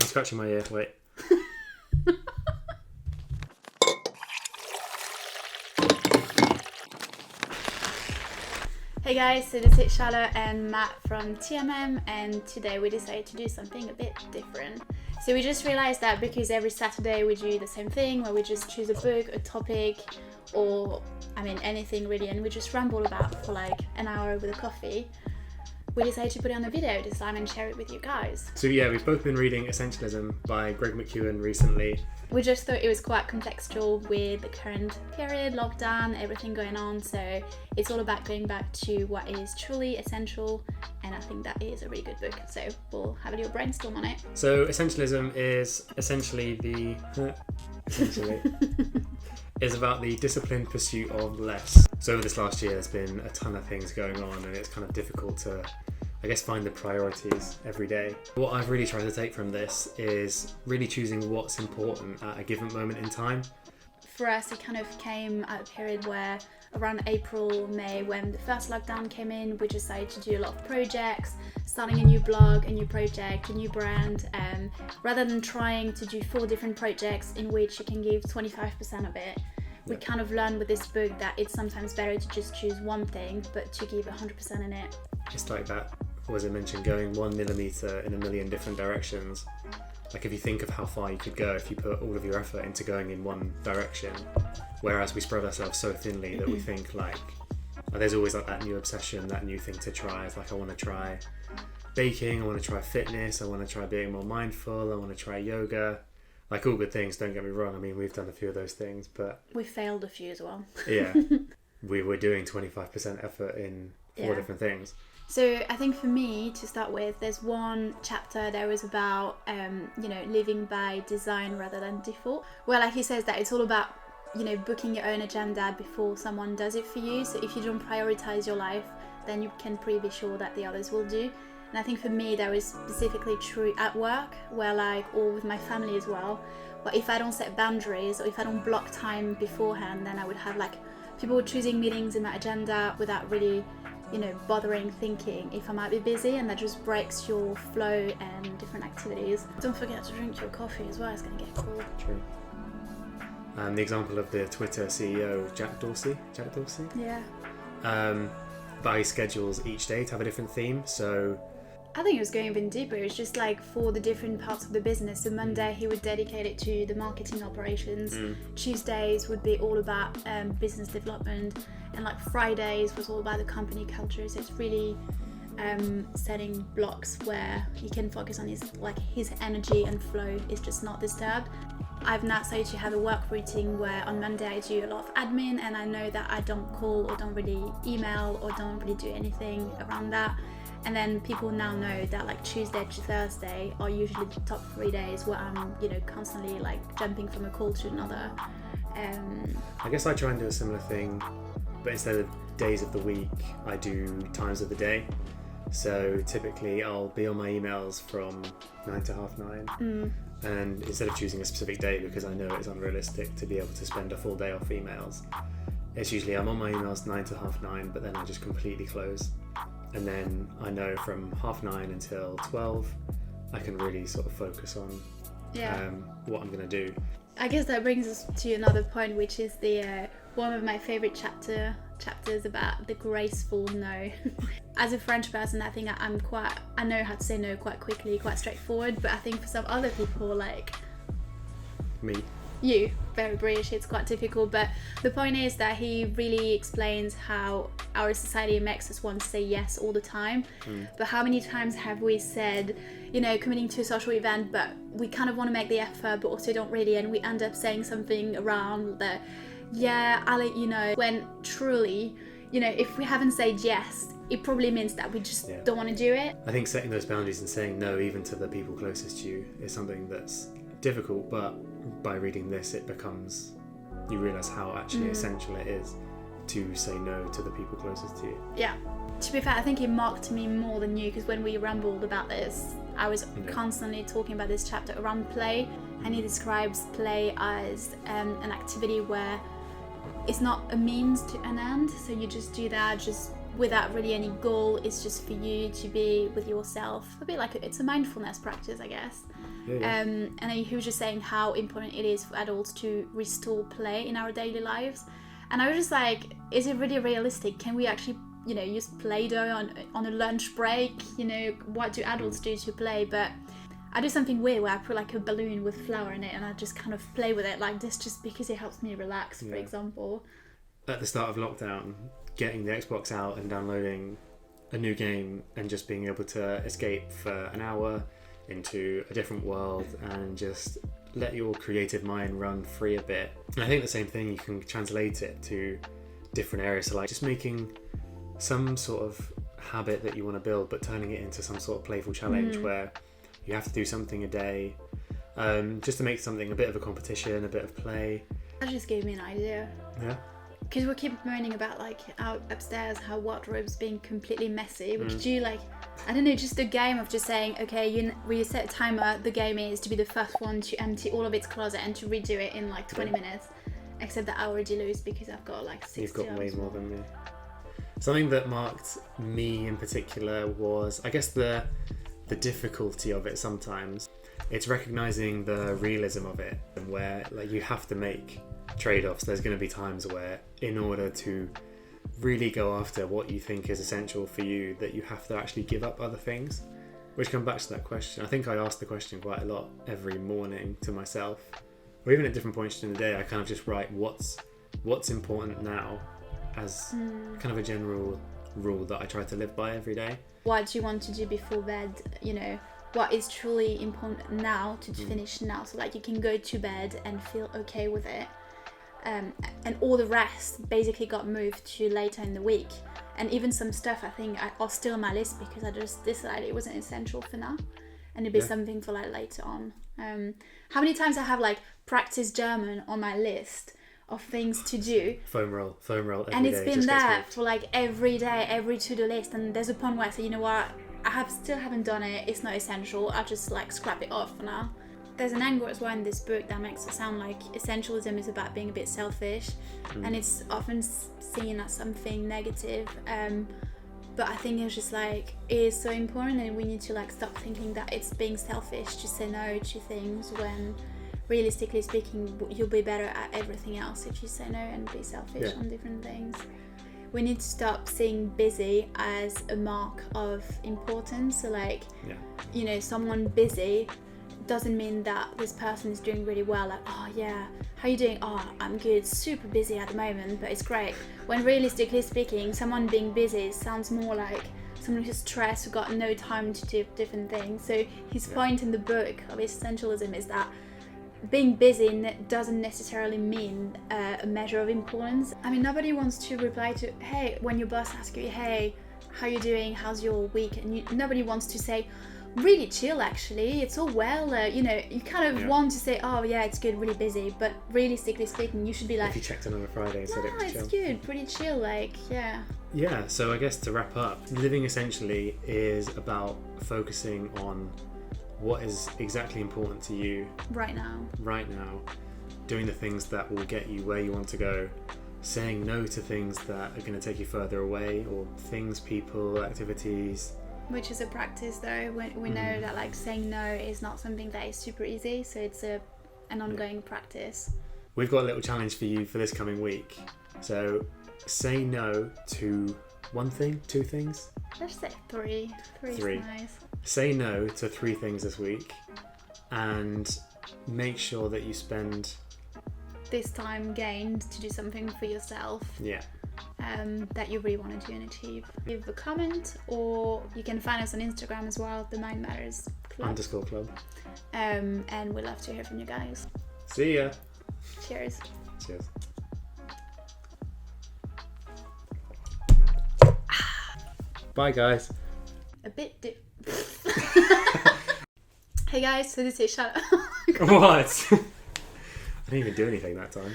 I'm scratching my ear. Wait. Hey guys, so this is Charlotte and Matt from TMM, and today we decided to do something a bit different. So we just realized that because every Saturday we do the same thing where we just choose a book, a topic, or anything really, and we just ramble about for like an hour with a coffee. We decided to put it on a video this time and share it with you guys. So yeah, we've both been reading Essentialism by Greg McKeown recently. We just thought it was quite contextual with the current period, lockdown, everything going on. So it's all about going back to what is truly essential, and I think that is a really good book. So we'll have a little brainstorm on it. So Essentialism is essentially is about the disciplined pursuit of less. So over this last year, there's been a ton of things going on, and it's kind of difficult to, I guess, find the priorities every day. What I've really tried to take from this is really choosing what's important at a given moment in time. For us, it kind of came at a period where around April, May, when the first lockdown came in, we decided to do a lot of projects, starting a new blog, a new project, a new brand, rather than trying to do 4 different projects in which you can give 25% of it. We kind of learned with this book that it's sometimes better to just choose one thing, but to give 100% in it. It's like that, as I mentioned, going 1 millimeter in a million different directions. Like if you think of how far you could go if you put all of your effort into going in one direction, whereas we spread ourselves so thinly that we think like, there's always like that new obsession, that new thing to try. It's like, I want to try baking, I want to try fitness, I want to try being more mindful, I want to try yoga. Like all good things, don't get me wrong. I mean, we've done a few of those things, but... We failed a few as well. Yeah. We were doing 25% effort in 4 different things. So I think for me, to start with, there's one chapter that was about, living by design rather than default. Well, like he says that it's all about, booking your own agenda before someone does it for you. So if you don't prioritize your life, then you can pretty be sure that the others will do. And I think for me, that was specifically true at work, or with my family as well. But if I don't set boundaries or if I don't block time beforehand, then I would have people choosing meetings in my agenda without really, bothering thinking if I might be busy, and that just breaks your flow and different activities. Don't forget to drink your coffee as well, it's going to get cold. True. And the example of the Twitter CEO, Jack Dorsey? Yeah. But he schedules each day to have a different theme, so... I think it was going even deeper. It was just for the different parts of the business. So Monday he would dedicate it to the marketing operations. Tuesdays would be all about business development, and Fridays was all about the company culture. So it's really setting blocks where he can focus on his energy and flow is just not disturbed. I've now started to have a work routine where on Monday I do a lot of admin, and I know that I don't call or don't really email or don't really do anything around that. And then people now know that Tuesday to Thursday are usually the top 3 days where I'm, constantly jumping from a call to another. I guess I try and do a similar thing, but instead of days of the week, I do times of the day. So typically I'll be on my emails from 9 to 9:30. And instead of choosing a specific day, because I know it's unrealistic to be able to spend a full day off emails, it's usually I'm on my emails 9 to 9:30, but then I just completely close. And then I know from 9:30 until 12, I can really sort of focus on what I'm going to do. I guess that brings us to another point, which is the one of my favorite chapters about the graceful no. As a French person, I think I know how to say no quite quickly, quite straightforward. But I think for some other people, Me. You, very British, it's quite difficult. But the point is that he really explains how our society makes us want to say yes all the time. But how many times have we said, committing to a social event, but we kind of want to make the effort, but also don't really, and we end up saying something around the, I'll let you know, when truly, if we haven't said yes, it probably means that we just don't want to do it. I think setting those boundaries and saying no, even to the people closest to you, is something that's difficult, but by reading this, you realise how actually essential it is to say no to the people closest to you. Yeah. To be fair, I think it marked me more than you, because when we rambled about this, I was constantly talking about this chapter around play, and he describes play as an activity where it's not a means to an end, so you just do that just without really any goal. It's just for you to be with yourself. A bit like it's a mindfulness practice, I guess. Yeah. And he was just saying how important it is for adults to restore play in our daily lives. And I was just like, is it really realistic? Can we actually, use Play-Doh on a lunch break? What do adults do to play? But I do something weird where I put like a balloon with flour in it and I just kind of play with it like this just because it helps me relax, for example. At the start of lockdown, getting the Xbox out and downloading a new game and just being able to escape for an hour into a different world and just let your creative mind run free a bit. And I think the same thing, you can translate it to different areas. So like just making some sort of habit that you want to build, but turning it into some sort of playful challenge where you have to do something a day, just to make something a bit of a competition, a bit of play. That just gave me an idea. Yeah. Because we keep moaning about like out upstairs how wardrobe's being completely messy. We could do like, I don't know, just a game of just saying, okay, we set a timer. The game is to be the first one to empty all of its closet and to redo it in like 20 minutes. Except that I already lose because I've got like 60. You've got way more than me. Something that marked me in particular was, I guess, the difficulty of it sometimes. It's recognizing the realism of it, and where like you have to make trade-offs. There's going to be times where in order to really go after what you think is essential for you, that you have to actually give up other things, which come back to that question. I think I ask the question quite a lot every morning to myself, or even at different points in the day. I kind of just write what's important now as kind of a general rule that I try to live by every day. What do you want to do before bed? What is truly important now to finish now, so like you can go to bed and feel okay with it. And all the rest basically got moved to later in the week. And even some stuff I think are still on my list because I just decided it wasn't essential for now. And it'd be something for like later on. How many times I have like practice German on my list of things to do. Foam roll every and it's day, been there for like every day, every to-do list. And there's a point where I say, you know what, still haven't done it. It's not essential. I'll just like scrap it off for now. There's an angle as well in this book that makes it sound like essentialism is about being a bit selfish, and it's often seen as something negative. But I think it's just like, it is so important, and we need to like stop thinking that it's being selfish to say no to things, when realistically speaking, you'll be better at everything else if you say no and be selfish on different things. We need to stop seeing busy as a mark of importance. So like, someone busy doesn't mean that this person is doing really well. Like, oh yeah, how you doing? Oh, I'm good, super busy at the moment, but it's great. When realistically speaking, someone being busy sounds more like someone who's stressed, who got no time to do different things. So his point in the book of Essentialism is that being busy doesn't necessarily mean a measure of importance. I mean, nobody wants to reply to, hey, when your boss asks you, hey, how you doing? How's your week? And nobody wants to say, really chill actually, it's all well. You kind of want to say, oh yeah, it's good, really busy. But realistically speaking, you should be like, if you checked in on a Friday and said it was chill. It's good, pretty chill, like, yeah. Yeah, so I guess to wrap up, living essentially is about focusing on what is exactly important to you right now, doing the things that will get you where you want to go, saying no to things that are going to take you further away, or things, people, activities. Which is a practice though. We know that like saying no is not something that is super easy, so it's an ongoing practice. We've got a little challenge for you for this coming week. So say no to one thing, two things? Let's say three. Three is nice. Say no to 3 things this week, and make sure that you spend this time gained to do something for yourself. Yeah. That you really want to do and achieve. Leave a comment, or you can find us on Instagram as well, the Mind Matters Club. _club. And we'd love to hear from you guys. See ya. Cheers. Bye guys. A bit Hey guys, so this is Shut Up. What? I didn't even do anything that time.